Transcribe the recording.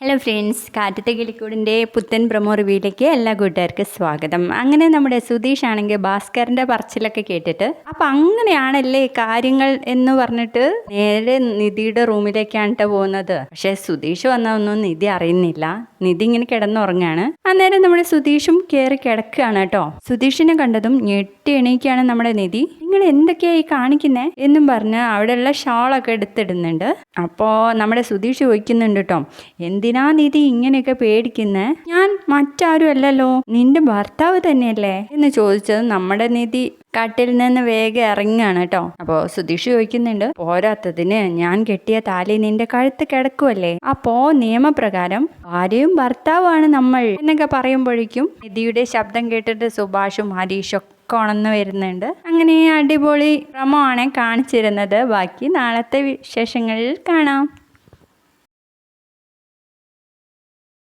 Hello friends, കാറ്റത്തെ കിളിക്കൂടിൻ്റെ പുത്തൻ promo റിവ്യൂയിലേക്ക് എല്ലാ കൂട്ടുകാർക്കും സ്വാഗതം. അങ്ങനെ നമ്മുടെ സുധീഷ് ആണെങ്കിൽ ഭാസ്കറിൻ്റെ പറച്ചിലൊക്കെ കേട്ടിട്ട് അപ്പം അങ്ങനെയാണല്ലേ കാര്യങ്ങൾ എന്ന് പറഞ്ഞിട്ട് നേരെ നിധിയുടെ റൂമിലേക്കാണ് പോകുന്നത്. പക്ഷേ സുധീഷ് വന്നതൊന്നും നിധി അറിയുന്നില്ല. നിധി ഇങ്ങനെ കിടന്നുറങ്ങാണ്. അന്നേരം നമ്മുടെ സുധീഷും കയറി കിടക്കുകയാണ് കേട്ടോ. സുധീഷിനെ കണ്ടതും ഞെട്ടി എണീക്കുകയാണ് നമ്മുടെ നിധി. നിങ്ങൾ എന്തൊക്കെയായി കാണിക്കുന്നേ എന്നും പറഞ്ഞ് അവിടെയുള്ള ഷാളൊക്കെ എടുത്തിടുന്നുണ്ട്. അപ്പോൾ നമ്മുടെ സുധീഷ് ചോദിക്കുന്നുണ്ട് കേട്ടോ, എന്തിനാ നിധി ഇങ്ങനെയൊക്കെ പേടിക്കുന്നേ? ഞാൻ മറ്റാരും അല്ലല്ലോ, നിന്റെ ഭർത്താവ് തന്നെയല്ലേ എന്ന് ചോദിച്ചത് നമ്മുടെ നിധി കാട്ടിൽ നിന്ന് വേഗം ഇറങ്ങുകയാണ് കേട്ടോ. അപ്പോൾ സുധീഷ് ചോദിക്കുന്നുണ്ട്, പോരാത്തതിന് ഞാൻ കെട്ടിയ താലി നിന്റെ കഴുത്ത് കിടക്കുമല്ലേ, അപ്പോ നിയമപ്രകാരം ഭാര്യയും ഭർത്താവുമാണ് നമ്മൾ എന്നൊക്കെ പറയുമ്പോഴേക്കും നിധിയുടെ ശബ്ദം കേട്ടിട്ട് സുഭാഷും ഹരീഷും ഉണർന്നു വരുന്നുണ്ട്. അങ്ങനെ അടിപൊളി പ്രമോ ആണ് കാണിച്ചിരുന്നത്. ബാക്കി നാളത്തെ വിശേഷങ്ങളിൽ കാണാം.